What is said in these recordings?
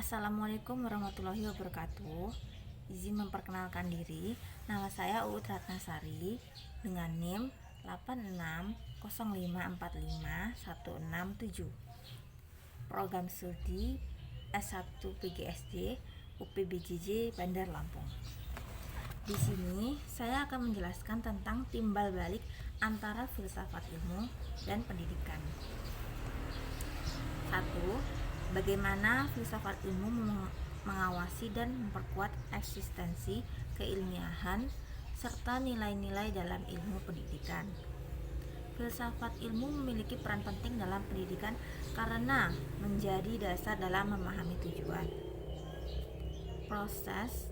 Assalamualaikum warahmatullahi wabarakatuh. Izin memperkenalkan diri, nama saya Uut Ratnasari dengan NIM 8605451667. Program studi S1 PGSD UPBJJ Bandar Lampung. Di sini saya akan menjelaskan tentang timbal balik antara filsafat ilmu dan pendidikan. 1. Bagaimana filsafat ilmu mengawasi dan memperkuat eksistensi keilmiahan serta nilai-nilai dalam ilmu pendidikan. Filsafat ilmu memiliki peran penting dalam pendidikan karena menjadi dasar dalam memahami tujuan, proses,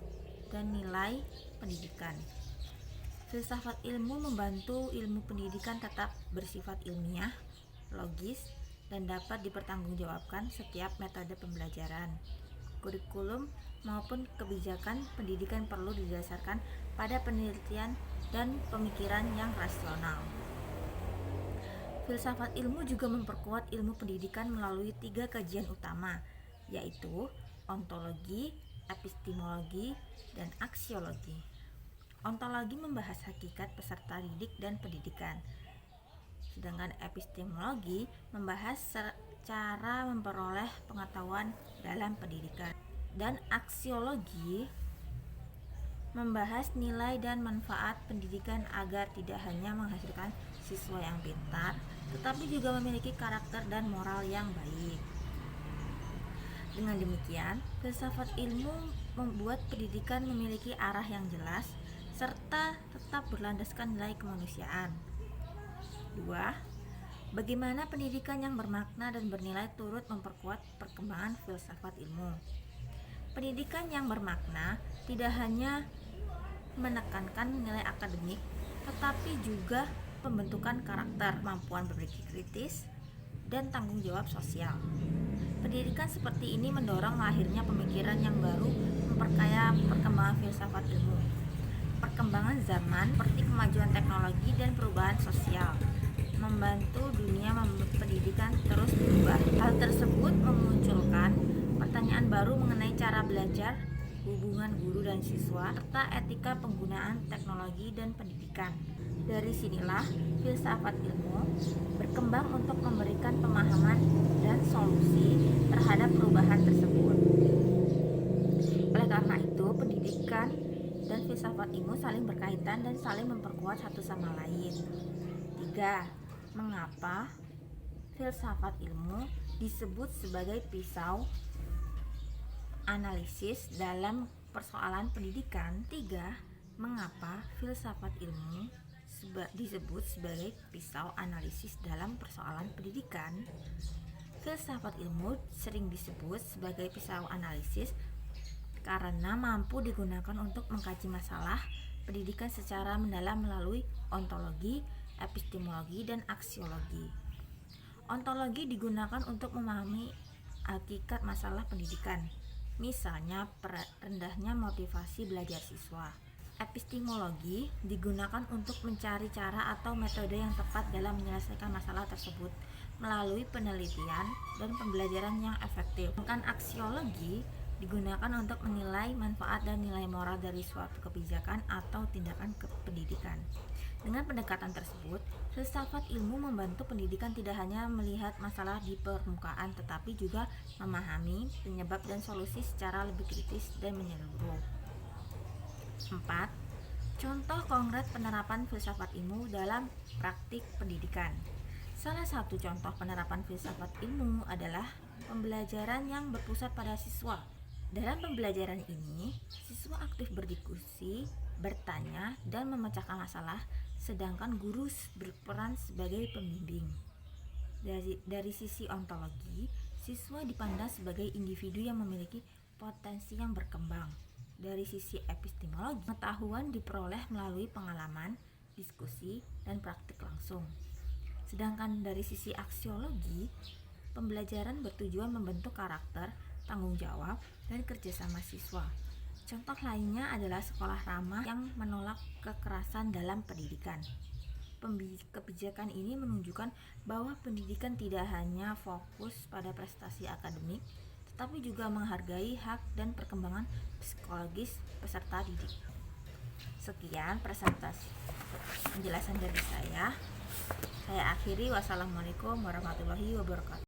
dan nilai pendidikan. Filsafat ilmu membantu ilmu pendidikan tetap bersifat ilmiah, logis, dan dapat dipertanggungjawabkan setiap metode pembelajaran. Kurikulum maupun kebijakan pendidikan perlu didasarkan pada penelitian dan pemikiran yang rasional. Filsafat ilmu juga memperkuat ilmu pendidikan melalui 3 kajian utama, yaitu ontologi, epistemologi, dan aksiologi. Ontologi membahas hakikat peserta didik dan pendidikan, sedangkan epistemologi membahas cara memperoleh pengetahuan dalam pendidikan, dan aksiologi membahas nilai dan manfaat pendidikan agar tidak hanya menghasilkan siswa yang pintar, tetapi juga memiliki karakter dan moral yang baik. Dengan demikian, filsafat ilmu membuat pendidikan memiliki arah yang jelas serta tetap berlandaskan nilai kemanusiaan. 2. Bagaimana pendidikan yang bermakna dan bernilai turut memperkuat perkembangan filsafat ilmu. Pendidikan yang bermakna tidak hanya menekankan nilai akademik, tetapi juga pembentukan karakter, kemampuan berpikir kritis, dan tanggung jawab sosial. Pendidikan seperti ini mendorong lahirnya pemikiran yang baru, memperkaya perkembangan filsafat ilmu. Perkembangan zaman seperti kemajuan teknologi dan perubahan sosial membantu dunia pendidikan terus berubah. Hal tersebut memunculkan pertanyaan baru mengenai cara belajar, hubungan guru dan siswa, serta etika penggunaan teknologi dan pendidikan. Dari sinilah filsafat ilmu berkembang untuk memberikan pemahaman dan solusi terhadap perubahan tersebut. Oleh karena itu, pendidikan dan filsafat ilmu saling berkaitan dan saling memperkuat satu sama lain. 3. Mengapa filsafat ilmu disebut sebagai pisau analisis dalam persoalan pendidikan? 3. Mengapa filsafat ilmu disebut sebagai pisau analisis dalam persoalan pendidikan? Filsafat ilmu sering disebut sebagai pisau analisis karena mampu digunakan untuk mengkaji masalah pendidikan secara mendalam melalui ontologi, epistemologi, dan aksiologi. Ontologi digunakan untuk memahami hakikat masalah pendidikan, misalnya rendahnya motivasi belajar siswa. Epistemologi digunakan untuk mencari cara atau metode yang tepat dalam menyelesaikan masalah tersebut melalui penelitian dan pembelajaran yang efektif. Sedangkan aksiologi digunakan untuk menilai manfaat dan nilai moral dari suatu kebijakan atau tindakan pendidikan. Dengan pendekatan tersebut, filsafat ilmu membantu pendidikan tidak hanya melihat masalah di permukaan, tetapi juga memahami penyebab dan solusi secara lebih kritis dan menyeluruh. 4. Contoh konkret penerapan filsafat ilmu dalam praktik pendidikan. Salah satu contoh penerapan filsafat ilmu adalah pembelajaran yang berpusat pada siswa. Dalam pembelajaran ini, siswa aktif berdiskusi, bertanya, dan memecahkan masalah, sedangkan guru berperan sebagai pembimbing. Dari sisi ontologi, siswa dipandang sebagai individu yang memiliki potensi yang berkembang. Dari sisi epistemologi, pengetahuan diperoleh melalui pengalaman, diskusi, dan praktik langsung. Sedangkan dari sisi aksiologi, pembelajaran bertujuan membentuk karakter, tanggung jawab, dan kerjasama siswa. Contoh lainnya adalah sekolah ramah yang menolak kekerasan dalam pendidikan. Kebijakan ini menunjukkan bahwa pendidikan tidak hanya fokus pada prestasi akademik, tapi juga menghargai hak dan perkembangan psikologis peserta didik. Sekian presentasi penjelasan dari saya. Saya akhiri. Wassalamualaikum warahmatullahi wabarakatuh.